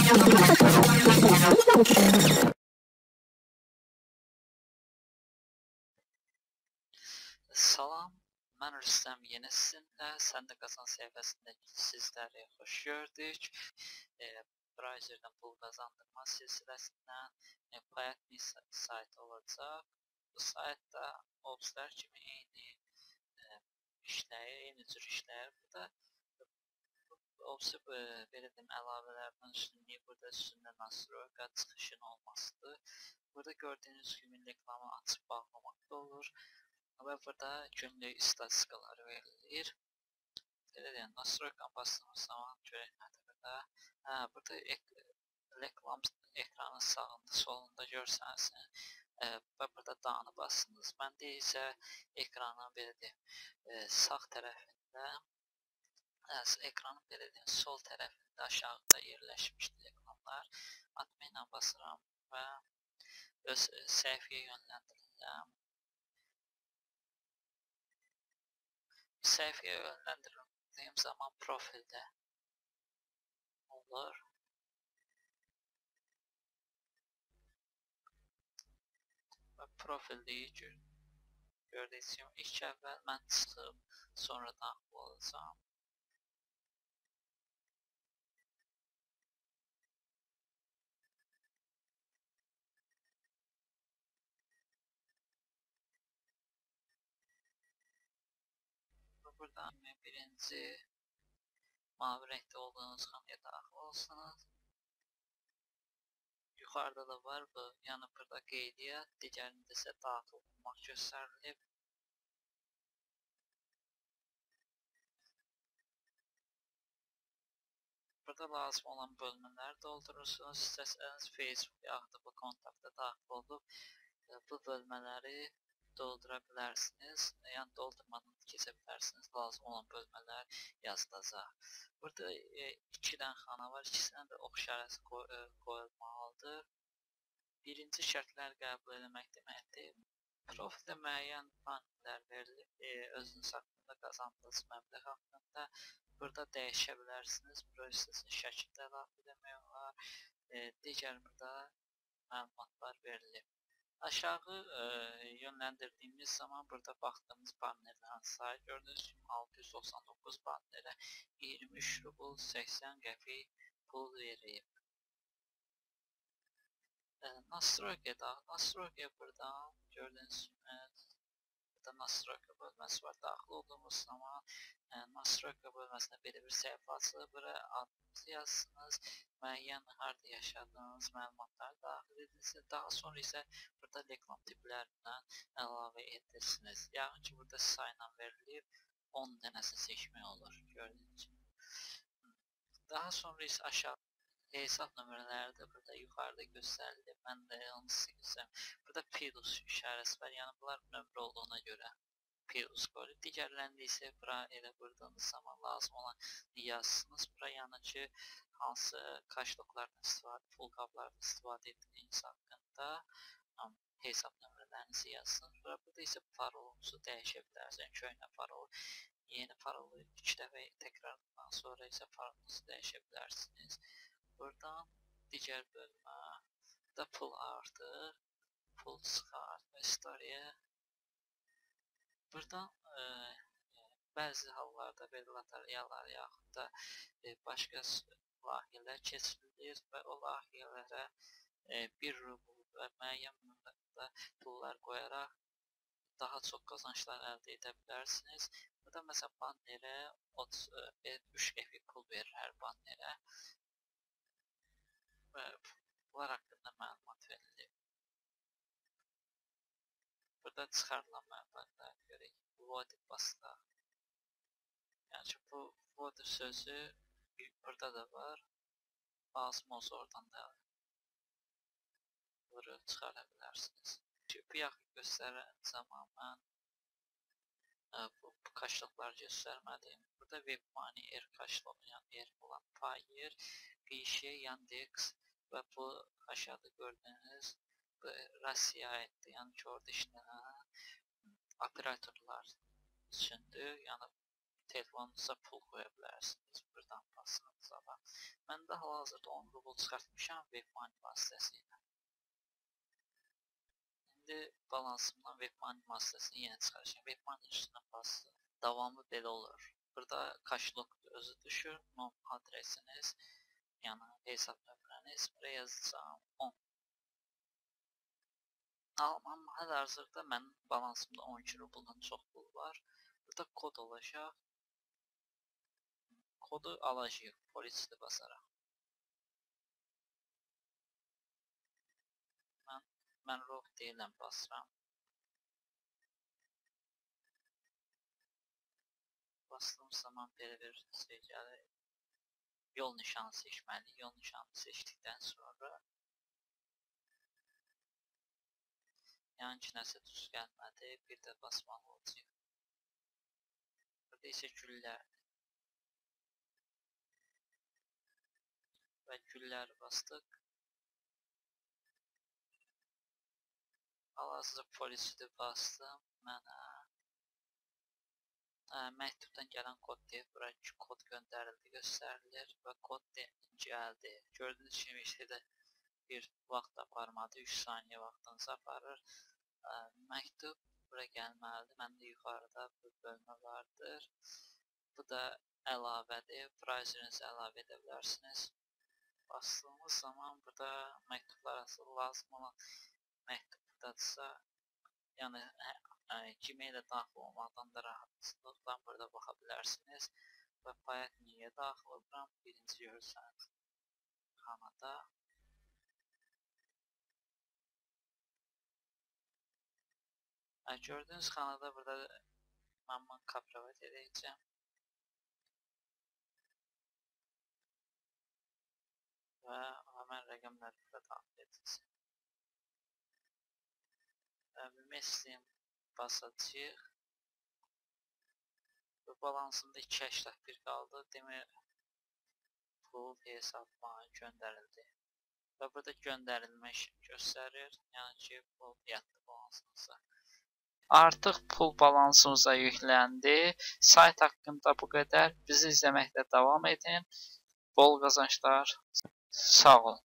Salam, mən Rüstəm yeni sizinlə, Sən də Qazan səhifəsində sizləri xoş gördük. Browserdən pul qazandırma silsiləsindən Payatmi saytı olacaq. Bu saytda Obslar kimi eyni işləyir, eyni cür işləyir. Burada Obsi belə deyim, əlavələrdən üstünlüyü burada üstündə nastroyka çıxışın olmasıdır. Burada gördüyünüz kimi reklamı açıb bağlamaq da olur. Və burada günlük statistikaları verilir. Belə deyəm, nastroyka bastığımız zaman görək nədir burada. Burada reklam ekranın sağında, solunda görsəniz və burada danı bastınız. Məndə isə ekranın belə deyim, sağ tərəfində, ekranın belə deyim, sol tərəfində aşağıda yerləşmişdir reklamlar. Atma ilə basıram və öz səhifəyə yönləndirirəm. Səhifəyə yönləndirdiyim zaman profildə olur. Və profildeyi gördüyünüz kimi ilk əvvəl mən çıxıb, sonra daxil olacağım. Buradan birinci mavi renkdə olduğunuz xanaya daxil olsunuz. Yuxarıda da var bu, yəni burada qeydiyyat, digərində isə daxil olmaq göstərilib. Burada lazım olan bölmələri doldurursunuz. İstəsəniz Facebook yaxud da bu kontakta daxil olub bu bölmələri doldura bilərsiniz, yəni doldurmadan keçə bilərsiniz, lazım olan bölmələr yazılacaq. Burada 2 dənə xana var, ikisində də ox işarəsi qoyulmalıdır. Birinci şərtləri qəbul etmək deməkdir. Profildə müəyyən banklər verilib, özünüz haqqında qazandığınız məbləğ haqqında burada dəyişə bilərsiniz. Burada istəsiniz şəkildə əlavə etmək olar, digər burada məlumatlar verilib. Aşağı yönləndirdiyimiz zaman burada baxdığımız bannerlərin sayı gördüyünüz kimi 699 bannerə 23 rubl 80 qəpik pul verib. Nastroyka buradan gördüyünüz kimi burada nastroyka bölməsi var. Daxil olduğumuz zaman nastroyka bölməsində belə bir səhifə açılır. Buraya adınızı yazsınız, müəyyən harda yaşadığınız məlumatları daxil edirsiniz. Daha sonra isə burada reklam tiplərindən əlavə edirsiniz. Yəni ki, burada sayla verilib 10 dənəsini seçmək olur. Gördüyünüz kimi. Daha sonra isə aşağı hesab nömrələri də burada yuxarıda göstərilir. Mən də onu sizə göstərim. Burada plus işarəsi var. Yəni bunlar nömrə olduğuna görə plus qoyulur. Digərlərində isə bura elə vurduğunuz zaman lazım olan yazsınız. Bura yəni ki, hansı kaşloklardan istifadə, pulqablardan istifadə etdiyiniz haqqında hesab nömrələrinizi yazsınız. Burada isə parolunuzu dəyişə bilərsiniz. Köhnə parol, yeni parolu 2 dəfə təkrarladıqdan sonra isə parolunuzu dəyişə bilərsiniz. Buradan digər bölmə, burada pul artır, pul çıxart və istoriya. Buradan bəzi hallarda belə loteriyalar yaxud da başqa layihələr keçirilir və o layihələrə 1 rubl və müəyyən məbləğdə pullar qoyaraq daha çox qazanclar əldə edə bilərsiniz. Burada məsələn bannerə 3 qəpik pul verir hər bannerə və bunlar haqqında məlumat verilir. Burada çıxarılan məlumatlara görə voted basılaq. Yəni ki, bu voted sözü burada da var. Lazım olsa oradan da vurub çıxara bilərsiniz. Bu yaxın göstərən zaman mən bu kaşlıqlar göstərmədim. Burada WebMoney, Erkaşlıq, yəni olan Payer, Qişi, Yandex və bu aşağıda gördüyünüz Rusiya aiddir. Yəni ki, orada işlənən operatorlar üçündür. Yəni telefonunuza pul qoya bilərsiniz. Buradan bassanız ama. Mən də hal-hazırda 10 rubl çıxartmışam WebMoney vasitəsilə. İndi balansımdan WebMoney vasitəsini yenə çıxaracağım. WebMoney üstünə basdım. Davamı belə olur. Burada kaşlok özü düşür. Nom adresiniz, yəni hesab nömrəniz. Buraya yazacağım 10. Amma hal-hazırda mənim balansımda 12 rubldan çox pul var. Burada kod olacaq. Kodu alacağıq polisli basaraq. Mən ROV deyilən basıram. Bastığım zaman belə bir şey gəlir. Yol nişanı seçməli. Yol nişanı seçdikdən sonra yan ki nəsə düz gəlmədi. Bir də basmalı olacaq. Burada isə güllərdir. Və gülləri bastıq. Hal-hazırda polisli bastım. Mənə məktubdan gələn kod deyir. Buraya kod göndərildi, göstərilir və kod gəldi. Gördüyünüz kimi işte də bir vaxt aparmadı. 3 saniyə vaxtınızı aparır. Məktub buraya gəlməlidir. Məndə yuxarıda bir bölmə vardır. Bu da əlavədir. Browserinizi əlavə edə bilərsiniz. Bastığımız zaman burada məktublar arası lazım olan məktubdadırsa, yəni Gmail-ə daxil olmaqdan da rahatlıqla burada baxa bilərsiniz. Və Payat niyə daxil oluram? Birinci görürsəniz xanada. Gördüyünüz xanada burada mən kopyalat edəcəm. Və həmən rəqəmləri burada daxil edəcəm. Mesleğim basacağıq. Və balansında 2.81 qaldı. Demir pul hesabıma göndərildi. Və burada göndərilmiş göstərir. Yəni ki, pul yatdı balansımıza. Artıq pul balansımıza yükləndi. Sayt haqqında bu qədər. Bizi izləməkdə davam edin. Bol qazançlar. Sağ olun.